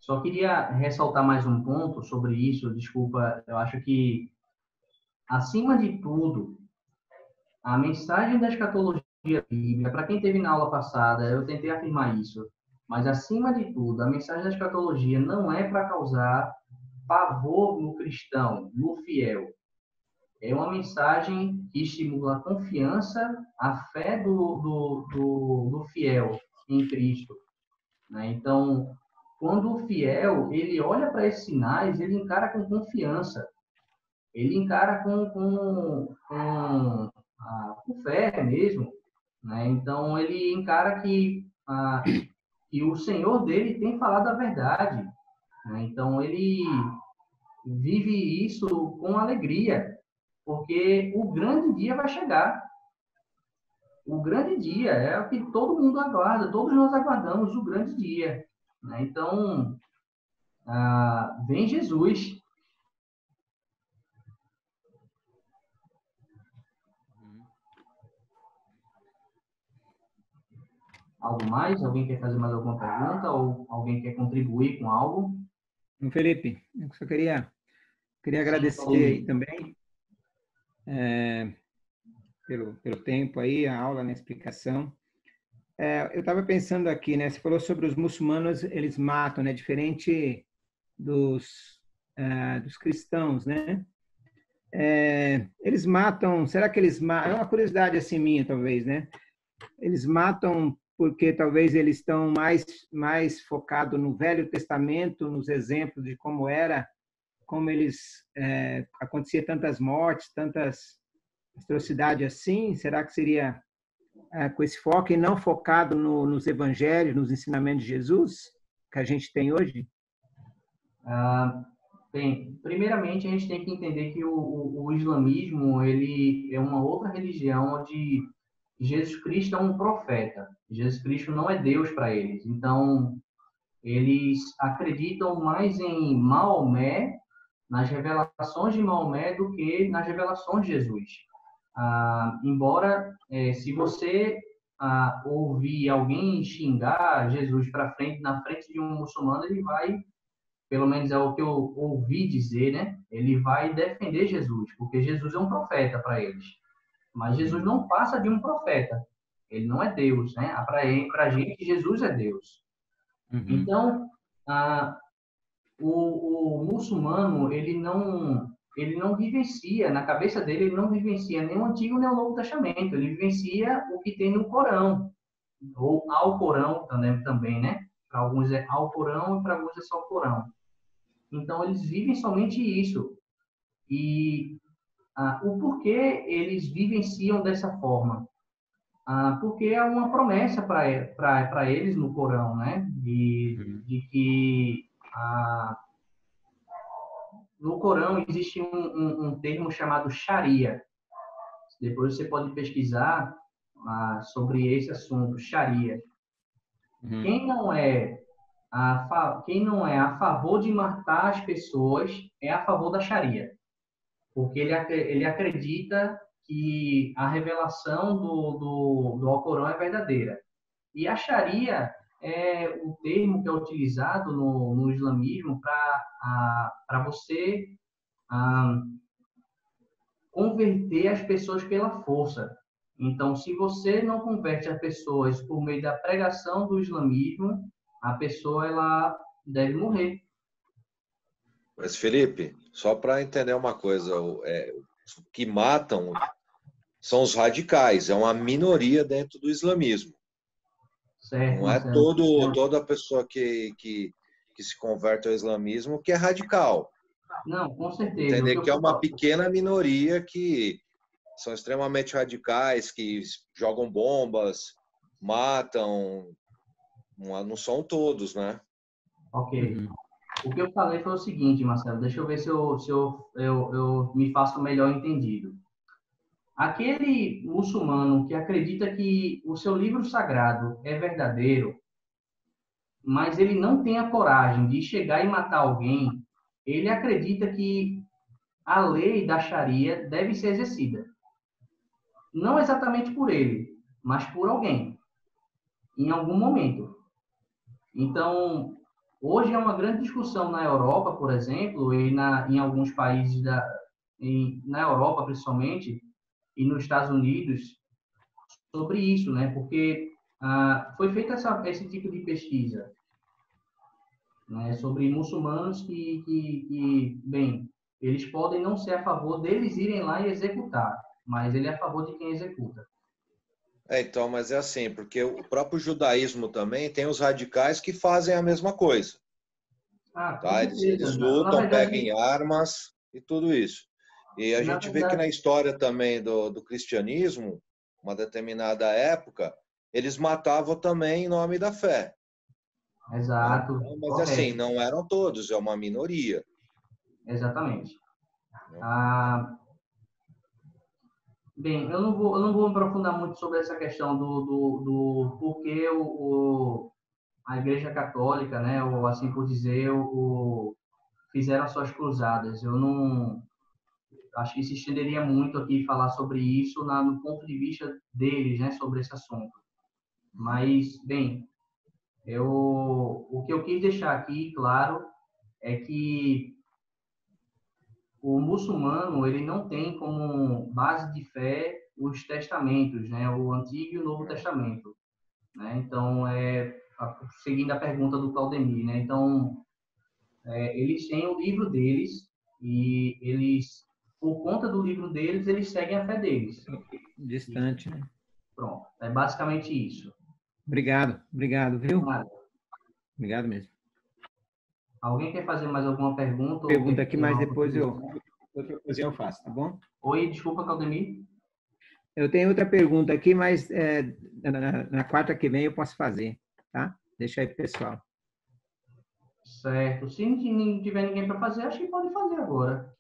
Só queria ressaltar mais um ponto sobre isso, desculpa, eu acho que, acima de tudo, a mensagem da escatologia bíblica, para quem teve na aula passada, eu tentei afirmar isso, mas, acima de tudo, a mensagem da escatologia não é para causar pavor no cristão, no fiel. É uma mensagem que estimula a confiança, a fé do fiel em Cristo, né? Então, quando o fiel ele olha para esses sinais, ele encara com confiança, ele encara com fé mesmo, né? Então, ele encara que o Senhor dele tem falado a verdade, né? Então, ele vive isso com alegria, porque o grande dia vai chegar. O grande dia é o que todo mundo aguarda, todos nós aguardamos o grande dia, né? Então, vem Jesus. Algo mais? Alguém quer fazer mais alguma pergunta? Ou alguém quer contribuir com algo? Felipe, eu só queria agradecer aí também pelo tempo aí, a aula, na explicação. Eu estava pensando aqui, né? Você falou sobre os muçulmanos, eles matam, né? Diferente dos cristãos, né? Eles matam, será que eles matam? É uma curiosidade assim minha, talvez, né? Eles matam porque talvez eles estão mais focados no Velho Testamento, nos exemplos de como era, como eles acontecia tantas mortes, tantas atrocidades assim. Será que seria com esse foco e não focado nos evangelhos, nos ensinamentos de Jesus que a gente tem hoje? Bem, primeiramente a gente tem que entender que o islamismo ele é uma outra religião onde Jesus Cristo é um profeta. Jesus Cristo não é Deus para eles. Então, eles acreditam mais em Maomé, nas revelações de Maomé, do que nas revelações de Jesus. Embora, se você ouvir alguém xingar Jesus na frente de um muçulmano, ele vai, pelo menos é o que eu ouvi dizer, né? Ele vai defender Jesus, porque Jesus é um profeta para eles. Mas Jesus não passa de um profeta. Ele não é Deus, né? Para a gente, Jesus é Deus. Uhum. Então, o muçulmano, ele não vivencia, na cabeça dele, ele não vivencia nem o Antigo nem o Novo Testamento. Ele vivencia o que tem no Corão, ou ao Corão também, né? Para alguns é ao Corão e para alguns é só o Corão. Então, eles vivem somente isso. E o porquê eles vivenciam dessa forma? Porque é uma promessa para eles no Corão, né? De que no Corão existe um termo chamado Sharia. Depois você pode pesquisar sobre esse assunto, Sharia. Uhum. Quem não é a favor de matar as pessoas é a favor da Sharia, porque ele acredita que a revelação do Alcorão é verdadeira. E a Sharia é um termo que é utilizado no islamismo para você converter as pessoas pela força. Então, se você não converte as pessoas por meio da pregação do islamismo, a pessoa ela deve morrer. Mas, Felipe, só para entender uma coisa, o que matam são os radicais, é uma minoria dentro do islamismo. Certo, não é toda pessoa que se converte ao islamismo que é radical. Não, com certeza. Entender que é uma pequena minoria que são extremamente radicais, que jogam bombas, matam. Não são todos, né? Ok. Uhum. O que eu falei foi o seguinte, Marcelo, deixa eu ver se eu me faço melhor entendido. Aquele muçulmano que acredita que o seu livro sagrado é verdadeiro, mas ele não tem a coragem de chegar e matar alguém, ele acredita que a lei da Sharia deve ser exercida. Não exatamente por ele, mas por alguém, em algum momento. Então, hoje é uma grande discussão na Europa, por exemplo, e em alguns países na Europa, principalmente, e nos Estados Unidos, sobre isso, né? Porque foi feita esse tipo de pesquisa, né, sobre muçulmanos que, bem, eles podem não ser a favor deles irem lá e executar, mas ele é a favor de quem executa. Então, mas é assim, porque o próprio judaísmo também tem os radicais que fazem a mesma coisa. Tá? Eles lutam, pegam em armas e tudo isso. E a gente vê que na história também do cristianismo, uma determinada época, eles matavam também em nome da fé. Exato. Mas Correto. assim, não eram todos, é uma minoria. Exatamente. Bem, eu não vou me aprofundar muito sobre essa questão do porquê a Igreja Católica, né, ou assim por dizer, fizeram suas cruzadas. Eu não acho que se estenderia muito aqui falar sobre isso no ponto de vista deles, né, sobre esse assunto. Mas, bem, o que eu quis deixar aqui, claro, é que o muçulmano, ele não tem como base de fé os testamentos, né, o Antigo e o Novo Testamento, né? Então, seguindo a pergunta do Claudemir, né? Então, eles têm o livro deles e eles, por conta do livro deles, eles seguem a fé deles. Distante, né? Pronto, é basicamente isso. Obrigado, viu? Mas, Obrigado mesmo. alguém quer fazer mais alguma pergunta? Pergunta aqui, mas depois outra coisa eu faço, tá bom? Oi, desculpa, Claudemir. Eu tenho outra pergunta aqui, mas na quarta que vem eu posso fazer, tá? Deixa aí, pessoal. Certo. Se não tiver ninguém para fazer, acho que pode fazer agora.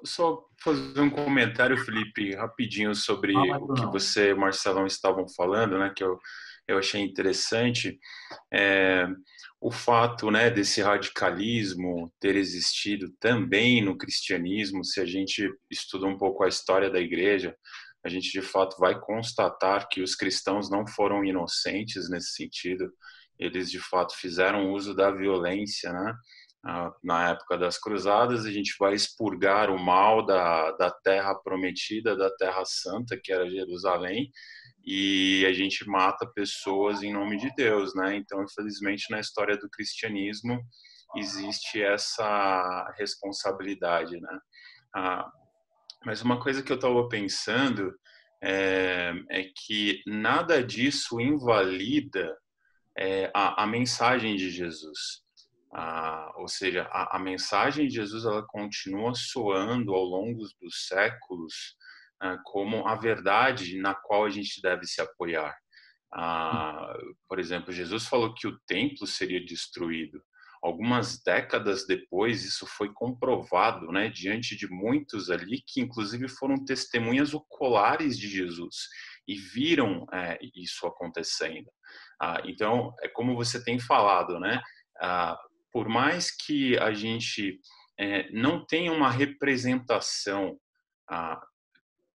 Só fazer um comentário, Felipe, rapidinho sobre o que Não. você e o Marcelão estavam falando, né? Que eu achei interessante. O fato, né, desse radicalismo ter existido também no cristianismo. Se a gente estuda um pouco a história da igreja, a gente de fato vai constatar que os cristãos não foram inocentes nesse sentido. Eles de fato fizeram uso da violência, né? Na época das cruzadas, a gente vai expurgar o mal da terra prometida, da terra santa, que era Jerusalém, e a gente mata pessoas em nome de Deus, né? Então, infelizmente, na história do cristianismo existe essa responsabilidade, né? Mas uma coisa que eu estava pensando é que nada disso invalida a mensagem de Jesus. Ou seja, a mensagem de Jesus ela continua soando ao longo dos séculos como a verdade na qual a gente deve se apoiar. Por exemplo, Jesus falou que o templo seria destruído. Algumas décadas depois, isso foi comprovado, né, diante de muitos ali que, inclusive, foram testemunhas oculares de Jesus e viram isso acontecendo. Então, é como você tem falado, né? Por mais que a gente não tenha uma representação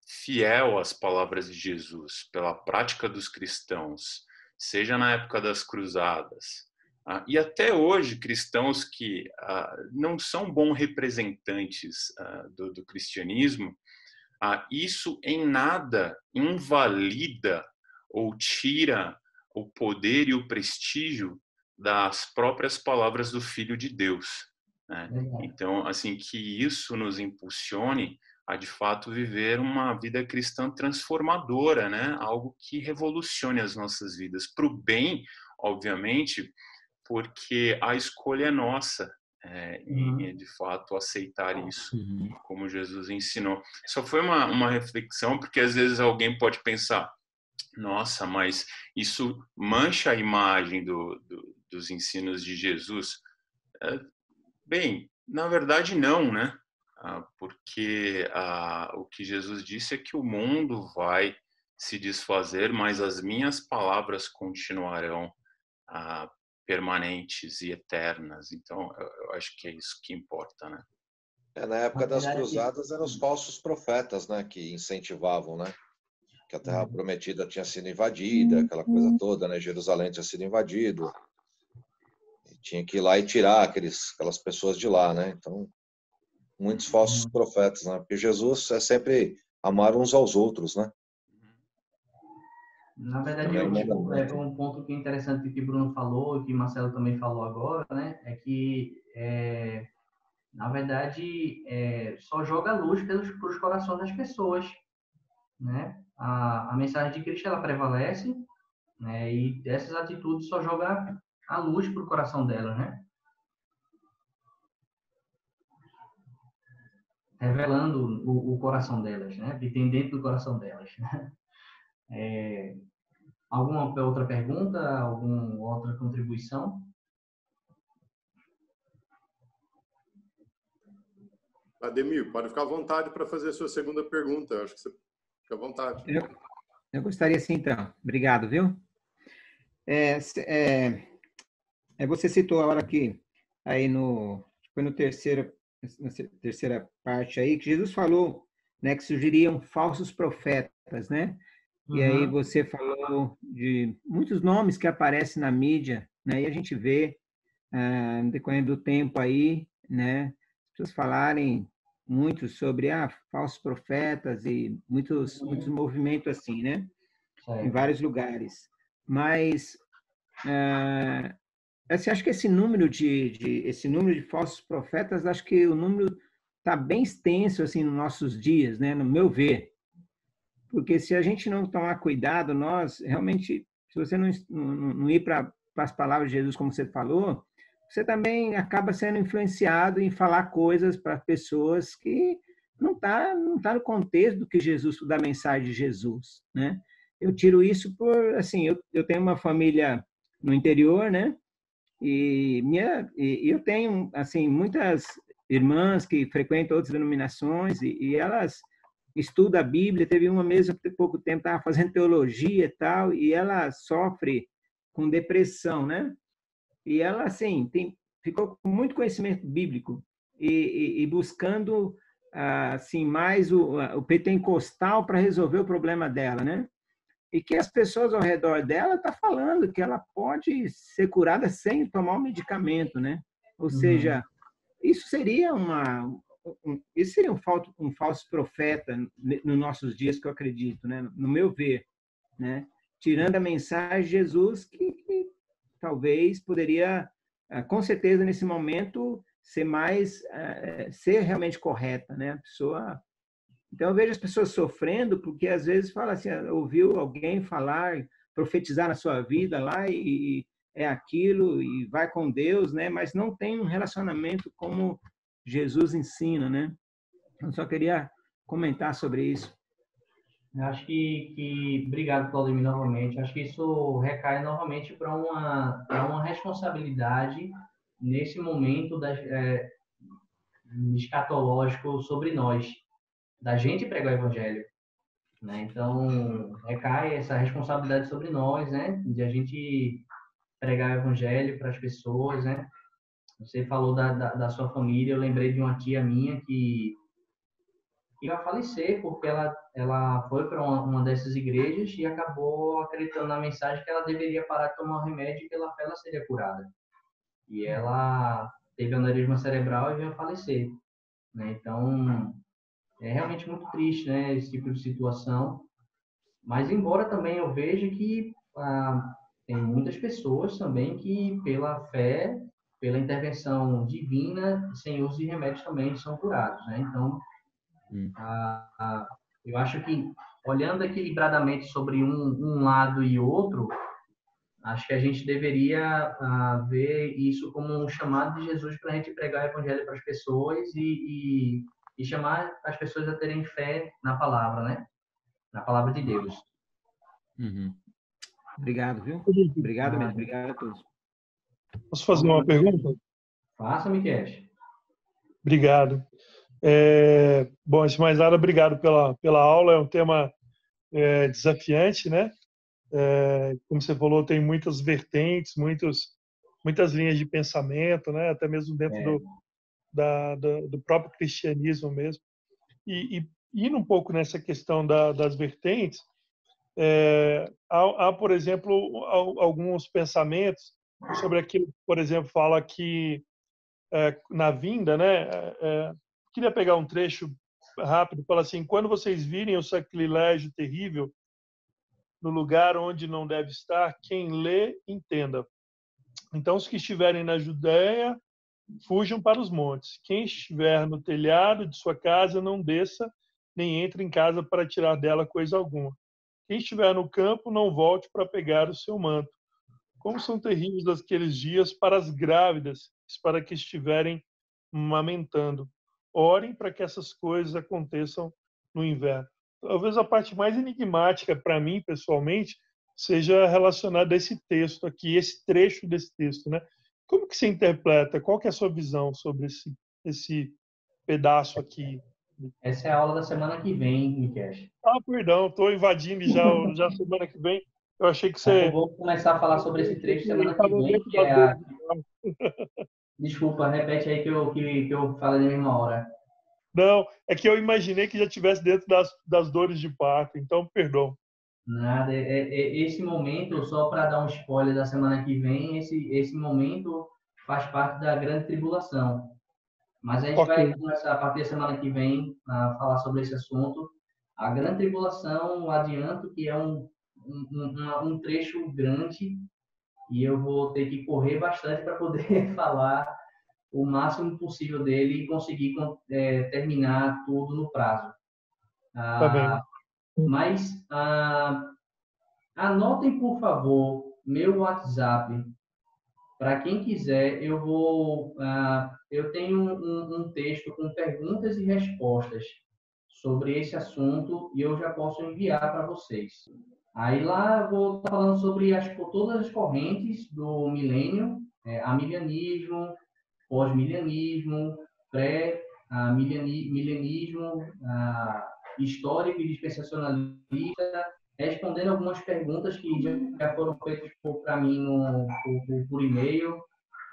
fiel às palavras de Jesus pela prática dos cristãos, seja na época das cruzadas, e até hoje cristãos que não são bons representantes do cristianismo, isso em nada invalida ou tira o poder e o prestígio das próprias palavras do Filho de Deus, né? Então, assim, que isso nos impulsione a, de fato, viver uma vida cristã transformadora, né? Algo que revolucione as nossas vidas, para o bem, obviamente, porque a escolha é nossa, e, de fato, aceitar isso, como Jesus ensinou. Só foi uma reflexão, porque às vezes alguém pode pensar, nossa, mas isso mancha a imagem dos ensinos de Jesus. Bem, na verdade não, né? Porque o que Jesus disse é que o mundo vai se desfazer, mas as minhas palavras continuarão permanentes e eternas. Então, eu acho que é isso que importa, né? Na época das cruzadas eram os falsos profetas, né, que incentivavam, né? Que a Terra Prometida tinha sido invadida, aquela coisa toda, né? Jerusalém tinha sido invadido. E tinha que ir lá e tirar aquelas pessoas de lá, né? Então, muitos falsos profetas, né? Porque Jesus é sempre amar uns aos outros, né? Na verdade, um ponto que é interessante que o Bruno falou, e que o Marcelo também falou agora, né? É que, na verdade, só joga luz para os corações das pessoas, né? A mensagem de Cristo, ela prevalece, né? E essas atitudes só jogam a luz para o coração delas, né? Revelando o coração delas, né? O que tem dentro do coração delas. Alguma outra pergunta? Alguma outra contribuição? Ademir, pode ficar à vontade para fazer a sua segunda pergunta. Eu acho que você fica à vontade. Eu gostaria sim, então. Obrigado, viu? Você citou a hora que aí foi na terceira parte aí que Jesus falou, né, que surgiriam falsos profetas, né? E aí você falou de muitos nomes que aparecem na mídia, né? E a gente vê no decorrer do tempo aí, né? As pessoas falarem muito sobre falsos profetas e muitos movimentos assim, né? Em vários lugares. Mas assim, acho que esse número de falsos profetas, acho que o número está bem extenso assim nos nossos dias, né? No meu ver, porque se a gente não tomar cuidado, nós realmente, se você não ir para as palavras de Jesus, como você falou, você também acaba sendo influenciado em falar coisas para pessoas que não tá no contexto do que Jesus, da mensagem de Jesus, né? Eu tiro isso por, assim, eu tenho uma família no interior, né? E eu tenho, assim, muitas irmãs que frequentam outras denominações e elas estudam a Bíblia. Teve uma mesmo, há pouco tempo, estava fazendo teologia e tal, e ela sofre com depressão, né? E ela, assim, ficou com muito conhecimento bíblico e buscando, assim, mais o pentecostal para resolver o problema dela, né? E que as pessoas ao redor dela estão falando que ela pode ser curada sem tomar o medicamento, né? Ou seja, isso seria um falso profeta nos nossos dias, que eu acredito, né? No meu ver, né? Tirando a mensagem de Jesus, que talvez poderia, com certeza, nesse momento, ser realmente correta, né? A pessoa. Então, eu vejo as pessoas sofrendo porque, às vezes, fala assim, ouviu alguém falar, profetizar na sua vida lá e é aquilo e vai com Deus, né? Mas não tem um relacionamento como Jesus ensina, né? Eu só queria comentar sobre isso. Acho obrigado, Claudemir, novamente. Acho que isso recai novamente para uma responsabilidade nesse momento escatológico sobre nós, da gente pregar o evangelho, né? Então, recai essa responsabilidade sobre nós, né? De a gente pregar o evangelho para as pessoas, né? Você falou da sua família, eu lembrei de uma tia minha que ia falecer porque ela foi para uma dessas igrejas e acabou acreditando na mensagem que ela deveria parar de tomar o remédio e pela fé ela seria curada. E ela teve aneurisma cerebral e veio a falecer, né? Então, é realmente muito triste, né, esse tipo de situação. Mas, embora também eu veja que tem muitas pessoas também que, pela fé, pela intervenção divina, sem uso de remédios também são curados, né? Então, eu acho que, olhando equilibradamente sobre um lado e outro, acho que a gente deveria ver isso como um chamado de Jesus para a gente pregar o evangelho para as pessoas e chamar as pessoas a terem fé na palavra, né? Na palavra de Deus. Obrigado, viu? Obrigado mesmo. Obrigado a todos. Posso fazer uma pergunta? Faça, Miquel. Obrigado. Bom, antes de mais nada, obrigado pela aula. É um tema desafiante, né? Como você falou, tem muitas vertentes, muitas linhas de pensamento, né? Até mesmo dentro do próprio cristianismo mesmo. E indo um pouco nessa questão das vertentes, há, por exemplo, alguns pensamentos sobre aquilo que, por exemplo, fala que na vinda, né? Queria pegar um trecho rápido, fala assim: quando vocês virem o sacrilégio terrível no lugar onde não deve estar, quem lê, entenda. Então, os que estiverem na Judéia, fujam para os montes. Quem estiver no telhado de sua casa, não desça, nem entre em casa para tirar dela coisa alguma. Quem estiver no campo, não volte para pegar o seu manto. Como são terríveis aqueles dias para as grávidas, para que estiverem amamentando. Orem para que essas coisas aconteçam no inverno. talvez a parte mais enigmática para mim, pessoalmente, seja relacionada a esse texto aqui, esse trecho desse texto, né? Como que você interpreta? Qual que é a sua visão sobre esse pedaço aqui? Essa é a aula da semana que vem, Miquel. Ah, perdão, estou invadindo já semana que vem. Eu achei que Eu você... vou começar a falar sobre esse trecho semana que falou vem, dentro que das é a... duas. Desculpa, repete aí que eu falei na mesma hora. Não, é que eu imaginei que já estivesse dentro das dores de parto, então, perdão. Nada, esse momento, só para dar um spoiler da semana que vem, esse momento faz parte da grande tribulação. Mas a gente Ok. vai começar a partir da semana que vem a falar sobre esse assunto. A grande tribulação, adianto que é um trecho grande e eu vou ter que correr bastante para poder falar o máximo possível dele e conseguir terminar tudo no prazo. Tá bem. Mas anotem, por favor, meu WhatsApp. Para quem quiser, eu tenho um texto com perguntas e respostas sobre esse assunto e eu já posso enviar para vocês. Aí lá eu vou estar falando sobre todas as correntes do milênio, amilianismo, pós-milenismo, pré-milenismo, histórico e dispensacionalista, respondendo algumas perguntas que já foram feitas para mim por e-mail,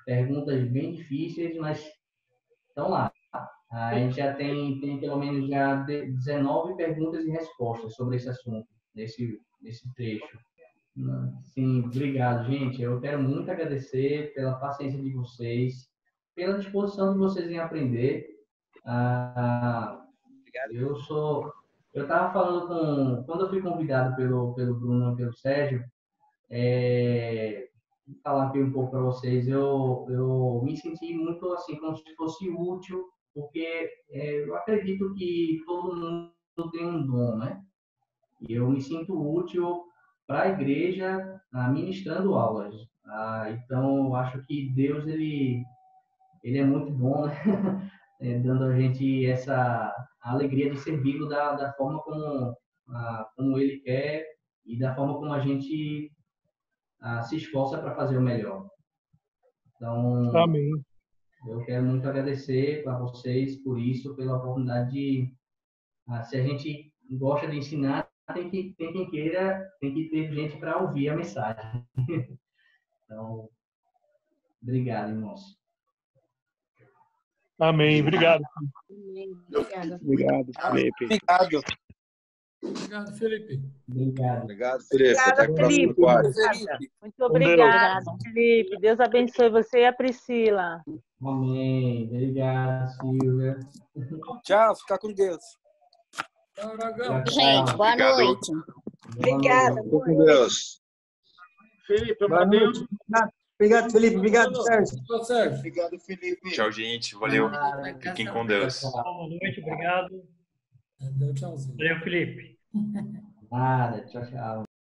perguntas bem difíceis, mas estão lá. A gente já tem pelo menos já 19 perguntas e respostas sobre esse assunto, nesse trecho. Sim, obrigado, gente. Eu quero muito agradecer pela paciência de vocês, pela disposição de vocês em aprender. Eu estava falando quando eu fui convidado pelo Bruno e pelo Sérgio, vou falar aqui um pouco para vocês, eu me senti muito assim, como se fosse útil, porque eu acredito que todo mundo tem um dom, né? E eu me sinto útil para a igreja ministrando aulas. Então, eu acho que Deus, ele é muito bom, né? Dando a gente essa alegria de servi-lo da forma como ele quer e da forma como a gente se esforça para fazer o melhor. Então, Amém. eu quero muito agradecer a vocês por isso, pela oportunidade de... se a gente gosta de ensinar, tem quem queira, tem que ter gente para ouvir a mensagem. Então, obrigado, irmãos. Amém. Obrigado. Obrigada. Obrigado, Felipe. Obrigado. Obrigado, Felipe. Obrigado. Obrigado, Felipe. Obrigada, Até o próximo Felipe. quarto. Felipe. Muito obrigada, Felipe. Deus abençoe você e a Priscila. Amém. Obrigado, Silvia. Tchau, fica com Deus. Tchau, Aragão. Gente, boa Obrigado. noite. Obrigada. Fica com Deus. Felipe, Boa noite. Obrigado, Felipe. Obrigado, Sérgio. Tchau, Sérgio. Obrigado, Felipe. Tchau, gente. Valeu. Fiquem com Deus. Boa noite, obrigado. Deu tchauzinho. Valeu, Felipe. Nada. Tchau, tchau.